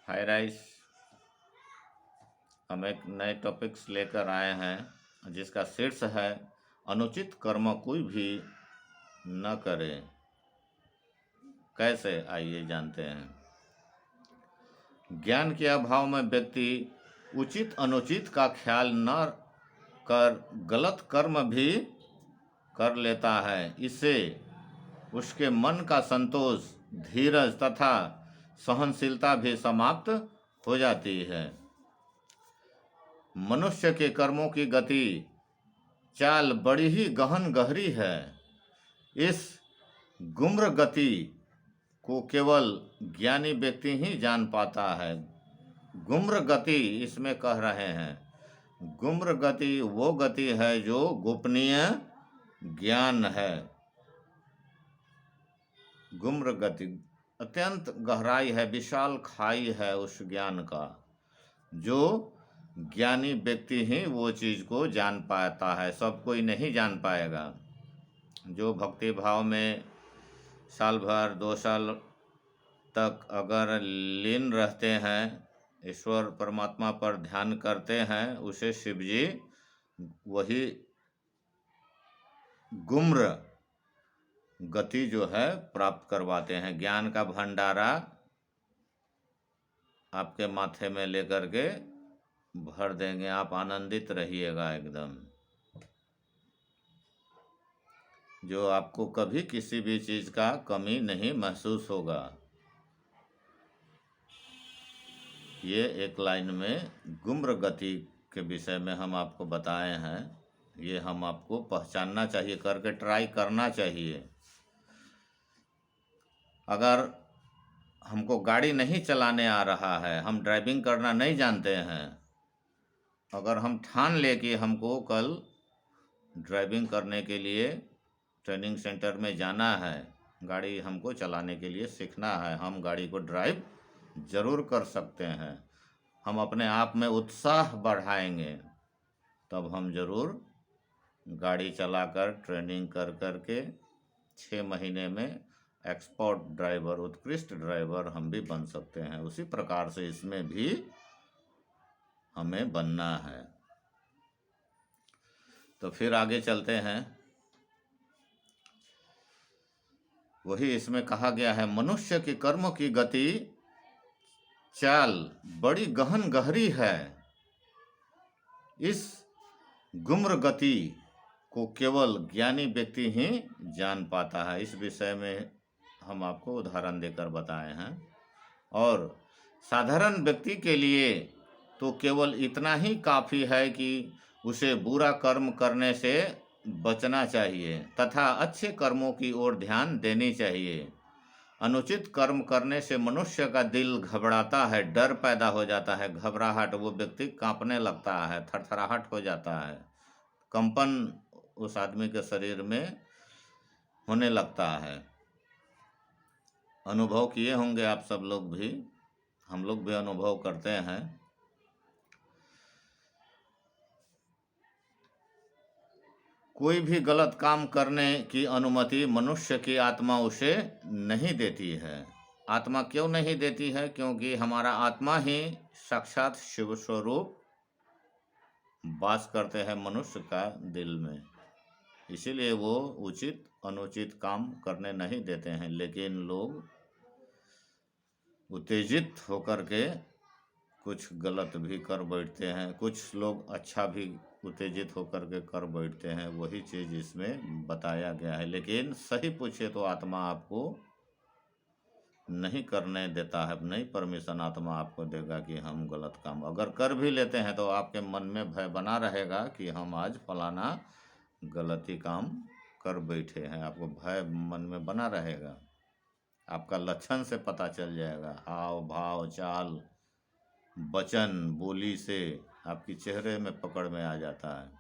हाय rice. हम एक नए टॉपिक्स लेकर आए हैं जिसका शीर्ष है अनुचित कर्म कोई भी न करे। कैसे, आइए जानते हैं। ज्ञान के अभाव में व्यक्ति उचित अनुचित का ख्याल न कर गलत कर्म भी कर लेता है। इससे उसके मन का संतोष, धीरज तथा सहनशीलता भी समाप्त हो जाती है। मनुष्य के कर्मों की गति चाल बड़ी ही गहन गहरी है। इस गुम्र गति को केवल ज्ञानी व्यक्ति ही जान पाता है। गुम्र गति इसमें कह रहे हैं, गुम्र गति वो गति है जो गोपनीय ज्ञान है। गुम्र गति अत्यंत गहराई है, विशाल खाई है उस ज्ञान का, जो ज्ञानी व्यक्ति ही वो चीज़ को जान पाता है, सब कोई नहीं जान पाएगा। जो भक्ति भाव में साल भर 2 साल तक अगर लीन रहते हैं, ईश्वर परमात्मा पर ध्यान करते हैं, उसे शिव जी वही गुम्र गति जो है प्राप्त करवाते हैं। ज्ञान का भंडारा आपके माथे में लेकर के भर देंगे, आप आनंदित रहिएगा एकदम। जो आपको कभी किसी भी चीज़ का कमी नहीं महसूस होगा। ये एक लाइन में गुम्र गति के विषय में हम आपको बताए हैं। ये हम आपको पहचानना चाहिए, करके ट्राई करना चाहिए। अगर हमको गाड़ी नहीं चलाने आ रहा है, हम ड्राइविंग करना नहीं जानते हैं, अगर हम ठान ले कि हमको कल ड्राइविंग करने के लिए ट्रेनिंग सेंटर में जाना है, गाड़ी हमको चलाने के लिए सीखना है, हम गाड़ी को ड्राइव ज़रूर कर सकते हैं। हम अपने आप में उत्साह बढ़ाएंगे तब हम ज़रूर गाड़ी चलाकर ट्रेनिंग कर के 6 महीने में एक्सपर्ट ड्राइवर, उत्कृष्ट ड्राइवर हम भी बन सकते हैं। उसी प्रकार से इसमें भी हमें बनना है। तो फिर आगे चलते हैं। वही इसमें कहा गया है, मनुष्य के कर्मों की गति चाल बड़ी गहन गहरी है। इस गुम्र गति को केवल ज्ञानी व्यक्ति ही जान पाता है। इस विषय में हम आपको उदाहरण देकर बताए हैं। और साधारण व्यक्ति के लिए तो केवल इतना ही काफ़ी है कि उसे बुरा कर्म करने से बचना चाहिए तथा अच्छे कर्मों की ओर ध्यान देनी चाहिए। अनुचित कर्म करने से मनुष्य का दिल घबराता है, डर पैदा हो जाता है, घबराहट, वो व्यक्ति कांपने लगता है, थरथराहट हो जाता है, कंपन उस आदमी के शरीर में होने लगता है। अनुभव किए होंगे आप सब लोग भी, हम लोग भी अनुभव करते हैं। कोई भी गलत काम करने की अनुमति मनुष्य की आत्मा उसे नहीं देती है। आत्मा क्यों नहीं देती है? क्योंकि हमारा आत्मा ही साक्षात शिव स्वरूप वास करते हैं मनुष्य का दिल में। इसीलिए वो उचित अनुचित काम करने नहीं देते हैं। लेकिन लोग उत्तेजित होकर के कुछ गलत भी कर बैठते हैं, कुछ लोग अच्छा भी उत्तेजित होकर के कर बैठते हैं। वही चीज़ इसमें बताया गया है। लेकिन सही पूछे तो आत्मा आपको नहीं करने देता है, नहीं परमिशन आत्मा आपको देगा कि हम गलत काम अगर कर भी लेते हैं तो आपके मन में भय बना रहेगा कि हम आज फलाना गलती काम कर बैठे हैं। आपको भय मन में बना रहेगा। आपका लक्षण से पता चल जाएगा, हाव भाव चाल वचन बोली से आपकी चेहरे में पकड़ में आ जाता है।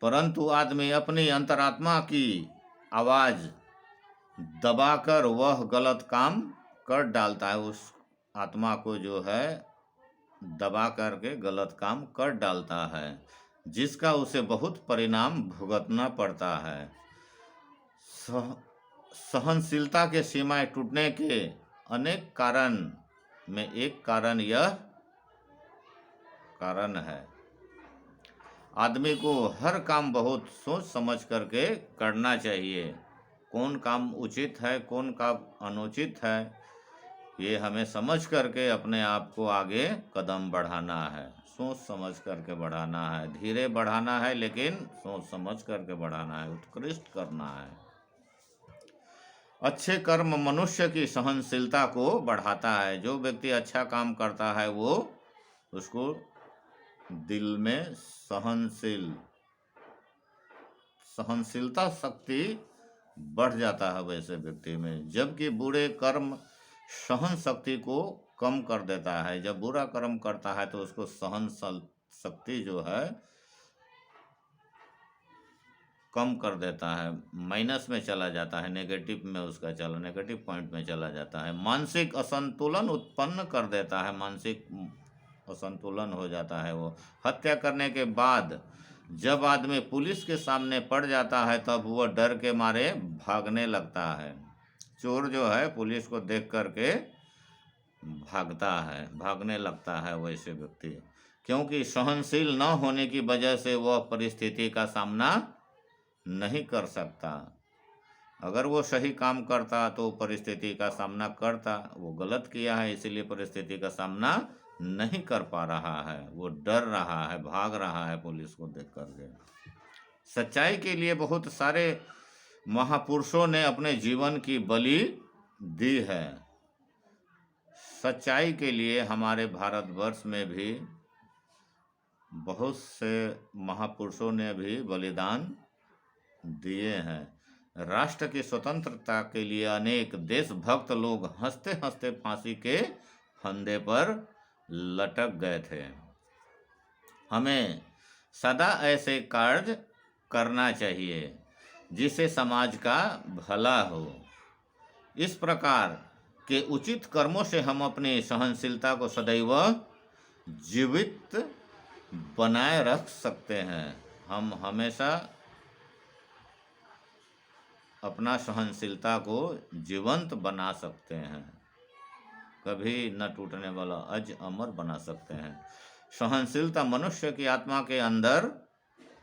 परंतु आदमी अपनी अंतरात्मा की आवाज़ दबाकर वह गलत काम कर डालता है। उस आत्मा को जो है दबा करके गलत काम कर डालता है, जिसका उसे बहुत परिणाम भुगतना पड़ता है। सहनशीलता के सीमाएं टूटने के अनेक कारण में एक कारण यह कारण है। आदमी को हर काम बहुत सोच समझ करके करना चाहिए। कौन काम उचित है, कौन काम अनुचित है, ये हमें समझ करके अपने आप को आगे कदम बढ़ाना है। सोच समझ करके बढ़ाना है, धीरे बढ़ाना है, लेकिन सोच समझ करके बढ़ाना है, उत्कृष्ट करना है। अच्छे कर्म मनुष्य की सहनशीलता को बढ़ाता है। जो व्यक्ति अच्छा काम करता है वो उसको दिल में सहनशीलता शक्ति बढ़ जाता है वैसे व्यक्ति में। जबकि बुरे कर्म सहन शक्ति को कम कर देता है। जब बुरा कर्म करता है तो उसको सहन शक्ति जो है कम कर देता है, माइनस में चला जाता है, नेगेटिव पॉइंट में चला जाता है। मानसिक असंतुलन उत्पन्न कर देता है, मानसिक असंतुलन हो जाता है। वो हत्या करने के बाद जब आदमी पुलिस के सामने पड़ जाता है तब वह डर के मारे भागने लगता है। चोर जो है पुलिस को देख करके भागने लगता है वैसे व्यक्ति, क्योंकि सहनशील न होने की वजह से वह परिस्थिति का सामना नहीं कर सकता। अगर वो सही काम करता तो परिस्थिति का सामना करता। वो गलत किया है इसीलिए परिस्थिति का सामना नहीं कर पा रहा है, वो डर रहा है, भाग रहा है पुलिस को देख करके। सच्चाई के लिए बहुत सारे महापुरुषों ने अपने जीवन की बलि दी है। सच्चाई के लिए हमारे भारतवर्ष में भी बहुत से महापुरुषों ने भी बलिदान दिए हैं। राष्ट्र की स्वतंत्रता के लिए अनेक देशभक्त लोग हंसते हंसते फांसी के फंदे पर लटक गए थे। हमें सदा ऐसे कार्य करना चाहिए जिससे समाज का भला हो। इस प्रकार के उचित कर्मों से हम अपनी सहनशीलता को सदैव जीवित बनाए रख सकते हैं। हम हमेशा अपना सहनशीलता को जीवंत बना सकते हैं, कभी न टूटने वाला अज अमर बना सकते हैं। सहनशीलता मनुष्य की आत्मा के अंदर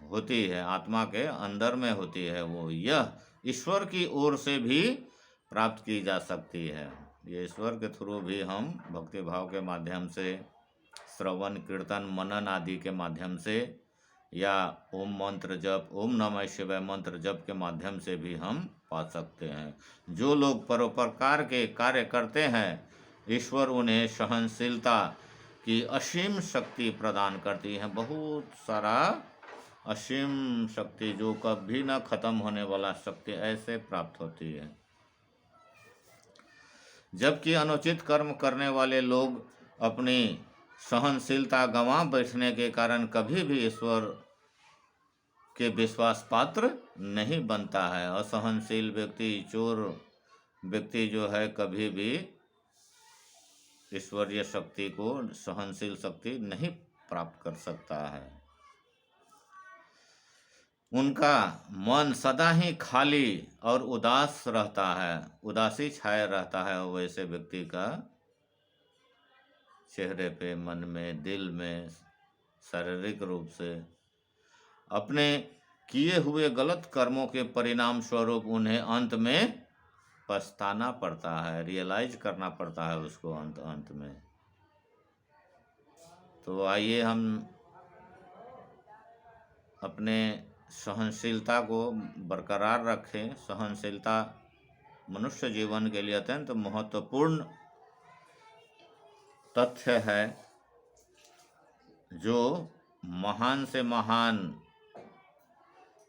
होती है, आत्मा के अंदर में होती है। वो यह ईश्वर की ओर से भी प्राप्त की जा सकती है। ये ईश्वर के थ्रू भी हम भक्ति भाव के माध्यम से, श्रवण कीर्तन मनन आदि के माध्यम से, या ओम मंत्र जप, ओम नमः शिवाय मंत्र जप के माध्यम से भी हम पा सकते हैं। जो लोग परोपकार के कार्य करते हैं ईश्वर उन्हें सहनशीलता की असीम शक्ति प्रदान करती है। बहुत सारा असीम शक्ति जो कभी न खत्म होने वाला शक्ति ऐसे प्राप्त होती है। जबकि अनुचित कर्म करने वाले लोग अपनी सहनशीलता गंवा बैठने के कारण कभी भी ईश्वर के विश्वास पात्र नहीं बनता है। असहनशील व्यक्ति, चोर व्यक्ति जो है कभी भी ईश्वरीय शक्ति को, सहनशील शक्ति नहीं प्राप्त कर सकता है। उनका मन सदा ही खाली और उदास रहता है, उदासी छाया रहता है। वैसे व्यक्ति का चेहरे पे, मन में, दिल में, शारीरिक रूप से अपने किए हुए गलत कर्मों के परिणाम स्वरूप उन्हें अंत में पछताना पड़ता है, रियलाइज करना पड़ता है उसको अंत में। तो आइए हम अपने सहनशीलता को बरकरार रखें। सहनशीलता मनुष्य जीवन के लिए अत्यंत महत्वपूर्ण तथ्य है, जो महान से महान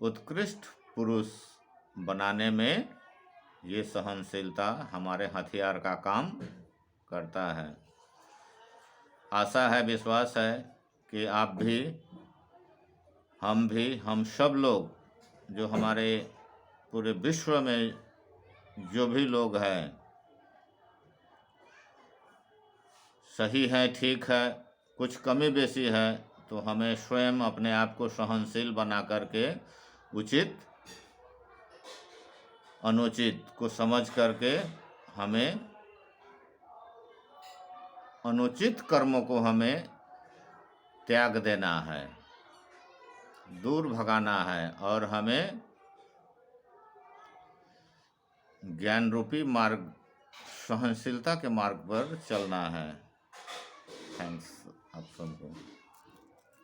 उत्कृष्ट पुरुष बनाने में ये सहनशीलता हमारे हथियार का काम करता है। आशा है, विश्वास है कि आप भी, हम सब लोग, जो हमारे पूरे विश्व में जो भी लोग हैं, सही है, ठीक है, कुछ कमी बेसी है तो हमें स्वयं अपने आप को सहनशील बना करके उचित अनुचित को समझ करके हमें अनुचित कर्मों को हमें त्याग देना है, दूर भगाना है और हमें ज्ञान रूपी मार्ग, सहनशीलता के मार्ग पर चलना है। थैंक्स आप सबको।